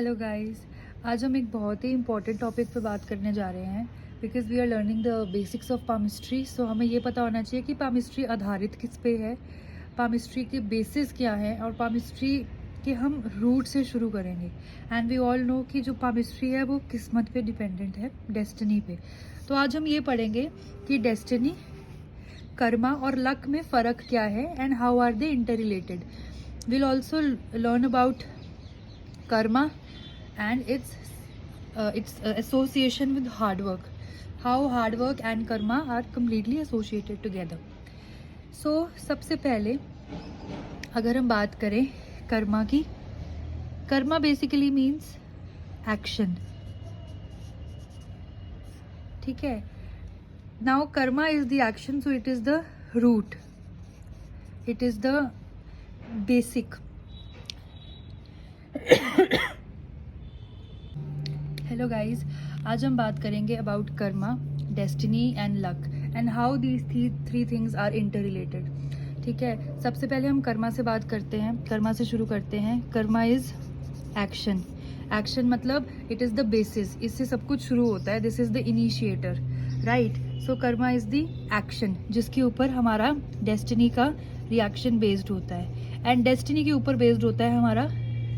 Hello guys, आज हम एक बहुत ही इम्पॉर्टेंट टॉपिक पे बात करने जा रहे हैं because we are learning the basics of palmistry. So हमें ये पता होना चाहिए कि पामिस्ट्री आधारित किस पे है, पामिस्ट्री के बेसिस क्या हैं और पामिस्ट्री के हम रूट से शुरू करेंगे। एंड वी ऑल नो कि जो पामिस्ट्री है वो किस्मत पे डिपेंडेंट है, डेस्टिनी पे। तो आज हम ये पढ़ेंगे कि डेस्टिनी, कर्मा और लक में फ़र्क क्या है and how are they interrelated. Will also learn about karma and its association with hard work, how hard work and karma are completely associated together. So सबसे पहले अगर हम बात करें कर्मा की, कर्मा बेसिकली मीन्स एक्शन, ठीक है। Now karma is the action, so it is the root, it is the basic. Hello guys, आज हम बात करेंगे about karma, destiny and luck and how these three things are interrelated, ठीक है। सबसे पहले हम कर्मा से बात करते हैं, कर्मा से शुरू करते हैं। कर्मा इज एक्शन, एक्शन मतलब इट इज़ द बेसिस, इससे सब कुछ शुरू होता है, this is the initiator, right. So karma is the action जिसके ऊपर हमारा डेस्टिनी का रिएक्शन बेस्ड होता है एंड डेस्टिनी के ऊपर बेस्ड होता है हमारा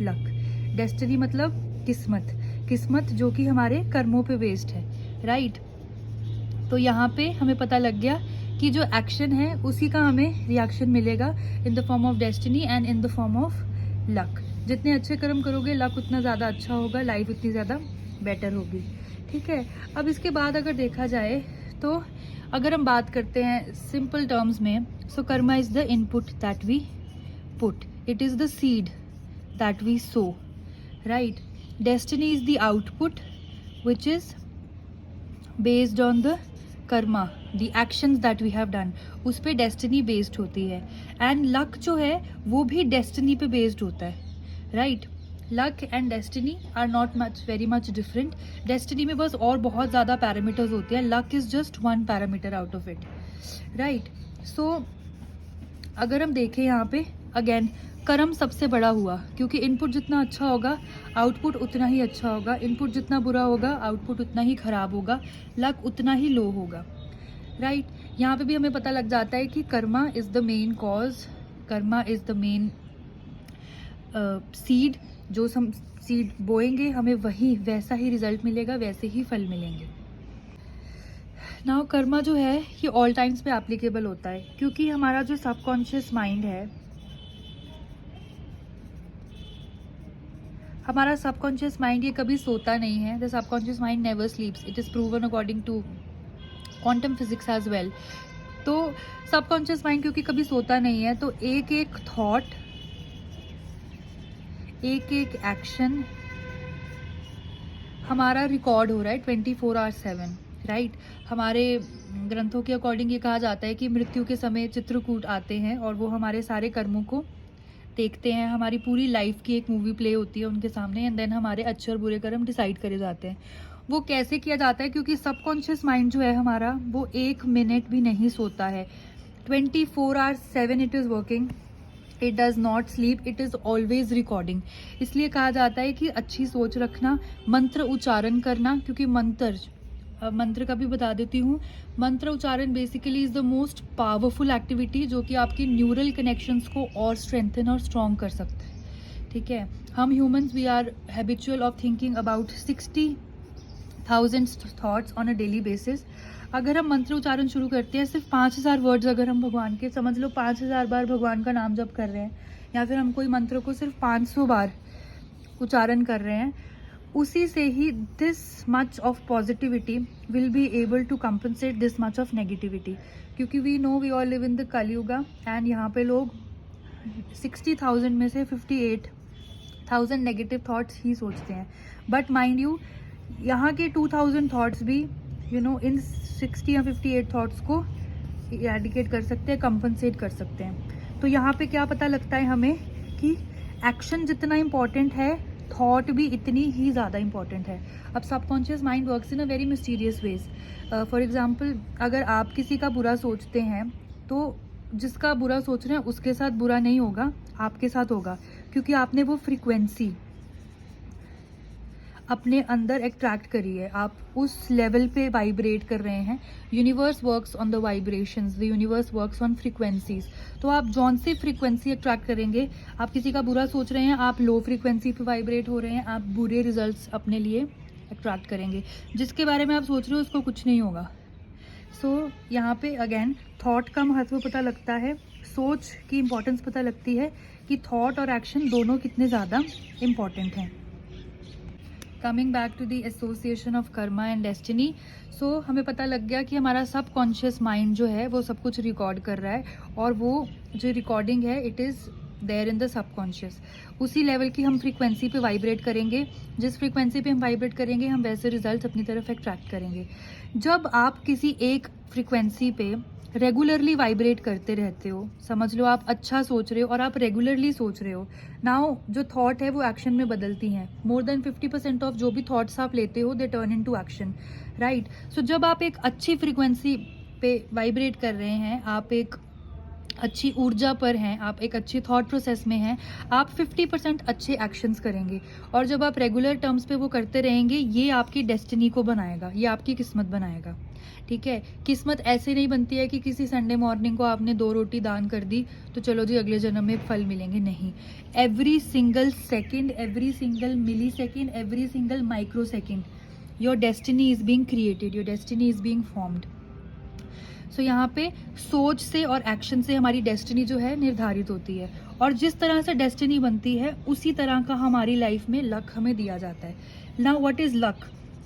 लक। डेस्टिनी मतलब किस्मत, किस्मत जो कि हमारे कर्मों पे बेस्ड है, राइट। तो यहाँ पे हमें पता लग गया कि जो एक्शन है उसी का हमें रिएक्शन मिलेगा in the form of destiny and in the form of luck. जितने अच्छे कर्म करोगे लक उतना ज़्यादा अच्छा होगा, लाइफ उतनी ज़्यादा बेटर होगी, ठीक है। अब इसके बाद अगर देखा जाए तो अगर हम बात करते हैं सिंपल टर्म्स में, so karma is the input that we put, it is the seed that we sow, right. Destiny is the output which is based on the karma, the actions that we have done, उस पे destiny based होती है। and luck जो है वो भी destiny पे based होता है, right. luck and destiny are not very much different. destiny में बस और बहुत ज़्यादा parameters होते हैं, luck is just one parameter out of it, right. so अगर हम देखें यहाँ पे अगेन, कर्म सबसे बड़ा हुआ क्योंकि इनपुट जितना अच्छा होगा आउटपुट उतना ही अच्छा होगा, इनपुट जितना बुरा होगा आउटपुट उतना ही खराब होगा, लक उतना ही लो होगा, राइट। यहाँ पे भी हमें पता लग जाता है कि Karma is the main cause, Karma is the main seed, जो हम सीड बोएंगे हमें वही वैसा ही रिजल्ट मिलेगा, वैसे ही फल मिलेंगे। नाउ कर्मा जो है ये ऑल टाइम्स पे एप्लीकेबल होता है क्योंकि हमारा जो सबकॉन्शियस माइंड है, हमारा सबकॉन्शियस माइंड ये कभी सोता नहीं है। The subconscious mind never sleeps, it is proven according to quantum physics as well. तो सबकॉन्शियस माइंड क्योंकि कभी सोता नहीं है, तो एक एक थॉट, एक एक एक्शन हमारा रिकॉर्ड हो रहा है 24/7, राइट। हमारे ग्रंथों के अकॉर्डिंग ये कहा जाता है कि मृत्यु के समय चित्रकूट आते हैं और वो हमारे सारे कर्मों को देखते हैं, हमारी पूरी लाइफ की एक मूवी प्ले होती है उनके सामने एंड देन हमारे अच्छे और बुरे कर्म डिसाइड करे जाते हैं। वो कैसे किया जाता है, क्योंकि सबकॉन्शियस माइंड जो है हमारा वो 1 मिनट भी नहीं सोता है, 24/7 it is working, it does not sleep, it is always recording. इसलिए कहा जाता है कि अच्छी सोच रखना, मंत्र उच्चारण करना, क्योंकि मंत्र का भी बता देती हूँ। मंत्र उच्चारण basically is the most powerful activity जो कि आपकी न्यूरल कनेक्शंस को और स्ट्रेंथन और स्ट्रॉन्ग कर सकता है, ठीक है। हम humans we are habitual of thinking about 60,000 thoughts on a daily basis. अगर हम मंत्र उच्चारण शुरू करते हैं, सिर्फ 5,000 वर्ड्स अगर हम भगवान के, समझ लो 5,000 बार भगवान का नाम जप कर रहे हैं, या फिर हम कोई मंत्र को सिर्फ 500 बार उच्चारण कर रहे हैं, उसी से ही this much of positivity will be able to compensate this much of negativity. क्योंकि we know we all live in the Kaliyuga and यहाँ पे लोग 60,000 में से 58,000 नेगेटिव थॉट्स ही सोचते हैं। बट माइंड यू, यहाँ के 2,000 थॉट्स भी इन 60 या 58 थॉट्स को इरेडिकेट कर सकते हैं, कंपनसेट कर सकते हैं। तो यहाँ पे क्या पता लगता है हमें कि एक्शन जितना इम्पॉर्टेंट है, थॉट भी इतनी ही ज़्यादा इंपॉर्टेंट है। अब subconscious mind works in a very mysterious ways. For example, अगर आप किसी का बुरा सोचते हैं तो जिसका बुरा सोच रहे हैं उसके साथ बुरा नहीं होगा, आपके साथ होगा, क्योंकि आपने वो फ्रीक्वेंसी अपने अंदर अट्रैक्ट करिए, आप उस लेवल पे वाइब्रेट कर रहे हैं। Universe works on the vibrations, the universe works on frequencies. तो आप जौन सी फ्रीक्वेंसी अट्रैक्ट करेंगे, आप किसी का बुरा सोच रहे हैं, आप लो फ्रीक्वेंसी पे वाइब्रेट हो रहे हैं, आप बुरे रिजल्ट्स अपने लिए अट्रैक्ट करेंगे। जिसके बारे में आप सोच रहे हो उसको कुछ नहीं होगा। सो यहाँ पे अगेन थॉट का महत्व पता लगता है, सोच की इम्पोर्टेंस पता लगती है कि थॉट और एक्शन दोनों कितने ज़्यादा इम्पॉर्टेंट हैं। Coming back to the association of karma and destiny, so हमें पता लग गया कि हमारा सब कॉन्शियस माइंड जो है वो सब कुछ रिकॉर्ड कर रहा है, और वो जो रिकॉर्डिंग है it is there in the subconscious. उसी लेवल की हम फ्रीक्वेंसी पे वाइब्रेट करेंगे, जिस फ्रीक्वेंसी पे हम वाइब्रेट करेंगे हम वैसे रिजल्ट्स अपनी तरफ अट्रैक्ट करेंगे। जब आप किसी एक फ्रीक्वेंसी पे रेगुलरली वाइब्रेट करते रहते हो, समझ लो आप अच्छा सोच रहे हो और आप रेगुलरली सोच रहे हो, नाउ जो थॉट है वो एक्शन में बदलती हैं। मोर देन 50% ऑफ जो भी थॉट्स आप लेते हो they turn into action, right. So जब आप एक अच्छी फ्रीक्वेंसी पे वाइब्रेट कर रहे हैं, आप एक अच्छी ऊर्जा पर हैं, आप एक अच्छी थॉट प्रोसेस में हैं, आप 50% अच्छे एक्शंस करेंगे। और जब आप रेगुलर टर्म्स पे वो करते रहेंगे, ये आपकी डेस्टिनी को बनाएगा, ये आपकी किस्मत बनाएगा, ठीक है। किस्मत ऐसे नहीं बनती है कि किसी संडे मॉर्निंग को आपने 2 रोटी दान कर दी तो चलो जी अगले जन्म में फल मिलेंगे, नहीं। Every single second, every single millisecond, every single microsecond your destiny is being created, your destiny is being formed. So यहाँ पे सोच से और एक्शन से हमारी डेस्टिनी जो है निर्धारित होती है, और जिस तरह से डेस्टिनी बनती है उसी तरह का हमारी लाइफ में लक हमें दिया जाता है। Now what is luck?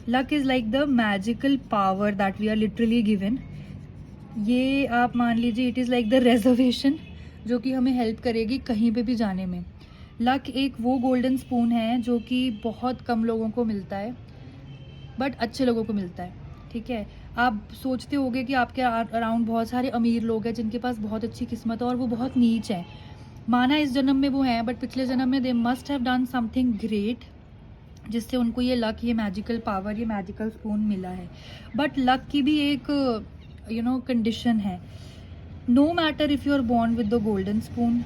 Luck is like the magical power that we are literally given. ये आप मान लीजिए it is like the reservation जो कि हमें हेल्प करेगी कहीं पे भी जाने में। लक एक वो गोल्डन स्पून है जो कि बहुत कम लोगों को मिलता है, बट अच्छे लोगों को मिलता है, ठीक है। आप सोचते होंगे कि आपके अराउंड बहुत सारे अमीर लोग हैं जिनके पास बहुत अच्छी किस्मत है और वो बहुत नीच हैं। माना इस जन्म में वो हैं, बट पिछले जन्म में they must have done something great जिससे उनको ये लक, ये मैजिकल पावर, ये मैजिकल स्पून मिला है। बट लक की भी एक कंडीशन है। No matter if you are born with the golden spoon,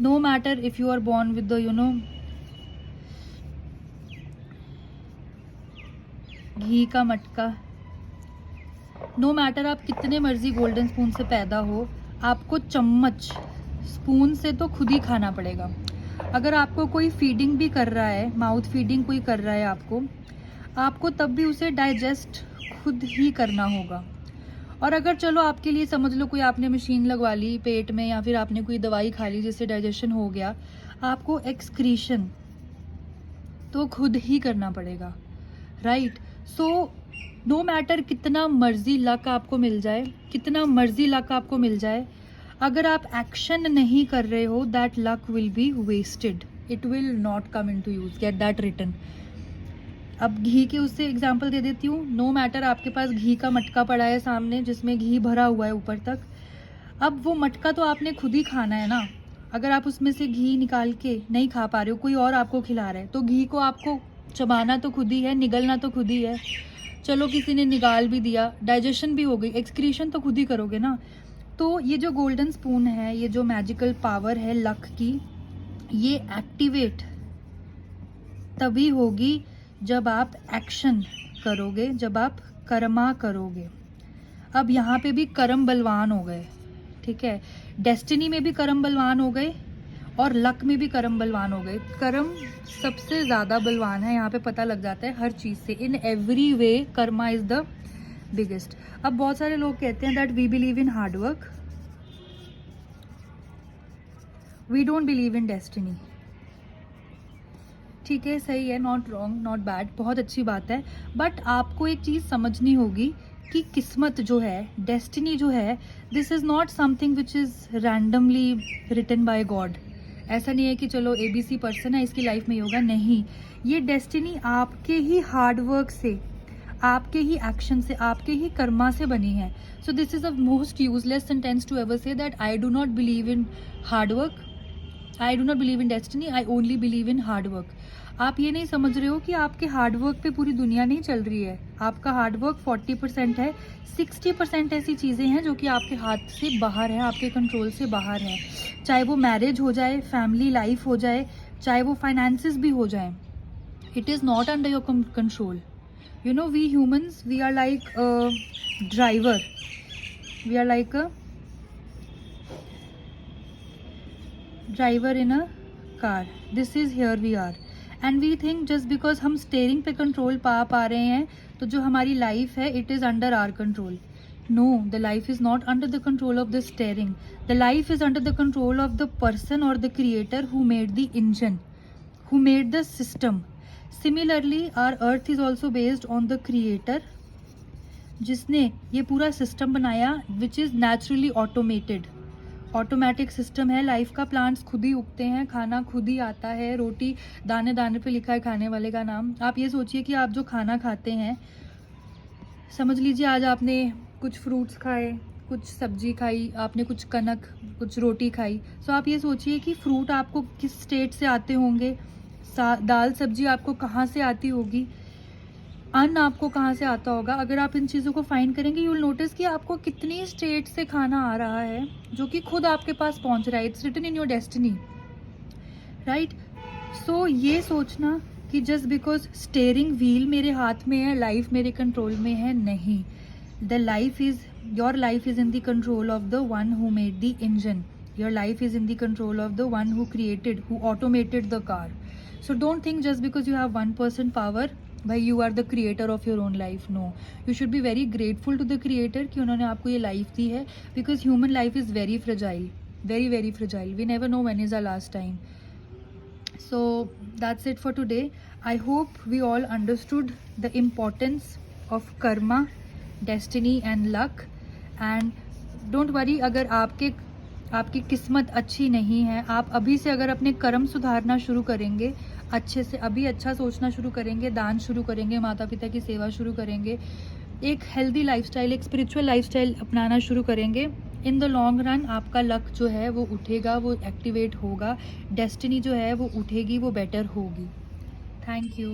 no matter if you are born with the घी का मटका, नो मैटर आप कितने मर्जी गोल्डन स्पून से पैदा हो, आपको चम्मच स्पून से तो खुद ही खाना पड़ेगा। अगर आपको कोई फीडिंग भी कर रहा है, माउथ फीडिंग कोई कर रहा है आपको तब भी उसे डाइजेस्ट खुद ही करना होगा। और अगर चलो आपके लिए समझ लो कोई आपने मशीन लगवा ली पेट में, या फिर आपने कोई दवाई खा ली जिससे डाइजेशन हो गया, आपको एक्सक्रीशन तो खुद ही करना पड़ेगा, राइट। सो नो मैटर कितना मर्जी लक आपको मिल जाए, कितना मर्जी लक आपको मिल जाए, अगर आप एक्शन नहीं कर रहे हो that luck will be wasted, it will not come in to use, get that return. अब घी के उससे एग्जाम्पल दे देती हूँ। नो मैटर आपके पास घी का मटका पड़ा है सामने जिसमें घी भरा हुआ है ऊपर तक, अब वो मटका तो आपने खुद ही खाना है ना। अगर आप उसमें से घी निकाल के नहीं खा पा रहे हो, कोई और आपको खिला रहा है, तो घी को आपको चबाना तो खुद ही है, निगलना तो खुद ही है। चलो किसी ने निकाल भी दिया, डाइजेशन भी हो गई, एक्सक्रीशन तो खुद ही करोगे ना। तो ये जो गोल्डन स्पून है, ये जो मैजिकल पावर है लक की, ये एक्टिवेट तभी होगी जब आप एक्शन करोगे, जब आप कर्मा करोगे। अब यहाँ पे भी कर्म बलवान हो गए, ठीक है। डेस्टिनी में भी कर्म बलवान हो गए और लक में भी कर्म बलवान हो गए। कर्म सबसे ज़्यादा बलवान है, यहाँ पे पता लग जाता है हर चीज़ से। In every way karma is the biggest. अब बहुत सारे लोग कहते हैं that we believe in hard work, we don't believe in destiny. ठीक है, सही है, नॉट रॉन्ग, नॉट बैड, बहुत अच्छी बात है। बट आपको एक चीज़ समझनी होगी कि किस्मत जो है, डेस्टिनी जो है, this is not something which is randomly written by God. ऐसा नहीं है कि चलो ABC पर्सन है इसकी लाइफ में ही होगा, नहीं। ये डेस्टिनी आपके ही हार्ड वर्क से, आपके ही एक्शन से, आपके ही कर्मा से बनी है। So this is the most useless sentence to ever say that I do not believe in hard work, I do not believe in destiny, I only believe in hard work. आप ये नहीं समझ रहे हो कि आपके हार्डवर्क पे पूरी दुनिया नहीं चल रही है। आपका हार्डवर्क 40% है, 60% ऐसी चीज़ें हैं जो कि आपके हाथ से बाहर है, आपके कंट्रोल से बाहर है। चाहे वो मैरिज हो जाए, फैमिली लाइफ हो जाए, चाहे वो फाइनेंसेस भी हो जाए, it is not under your control. You know, we humans, we are like a driver. We are like a driver in a car. This is here we are. And we think just because हम steering पे control पा रहे हैं, तो जो हमारी life है, it is under our control. No, the life is not under the control of the steering. The life is under the control of the person or the creator who made the engine, who made the system. Similarly, our earth is also based on the creator, जिसने ये पूरा system बनाया, which is naturally automated. Automatic system है life का. Plants खुद ही उगते हैं, खाना खुद ही आता है, रोटी दाने दाने पे लिखा है खाने वाले का नाम. आप ये सोचिए कि आप जो खाना खाते हैं, समझ लीजिए आज आपने कुछ फ्रूट्स खाए, कुछ सब्जी खाई, आपने कुछ कनक, कुछ रोटी खाई. सो आप ये सोचिए कि फ्रूट आपको किस स्टेट से आते होंगे, दाल सब्जी आपको कहाँ से आती होगी, अन्न आपको कहाँ से आता होगा. अगर आप इन चीज़ों को फाइंड करेंगे, यू विल नोटिस कि आपको कितनी स्टेट से खाना आ रहा है जो कि खुद आपके पास पहुँच रहा है. It's written in your destiny, right. So ये सोचना कि जस्ट बिकॉज स्टेयरिंग व्हील मेरे हाथ में है, लाइफ मेरे कंट्रोल में है, नहीं. The life is, your life is in the control of the one who made the engine. Your life is in the control of the one who created, who automated the car. So don't think just because you have 1% power, भाई you are the creator of your own life. No, you should be very grateful to the creator कि उन्होंने आपको ये life दी है, because human life is very fragile, very very fragile. We never know when is our last time. So that's it for today. I hope we all understood the importance of karma, destiny and luck. And don't worry, अगर आपकी किस्मत अच्छी नहीं है, आप अभी से अगर अपने कर्म सुधारना शुरू करेंगे, अच्छे से अभी अच्छा सोचना शुरू करेंगे, दान शुरू करेंगे, माता पिता की सेवा शुरू करेंगे, एक हेल्दी लाइफस्टाइल, एक स्पिरिचुअल लाइफस्टाइल अपनाना शुरू करेंगे, इन द लॉन्ग रन आपका लक जो है वो उठेगा, वो एक्टिवेट होगा, डेस्टिनी जो है वो उठेगी, वो बेटर होगी. Thank you.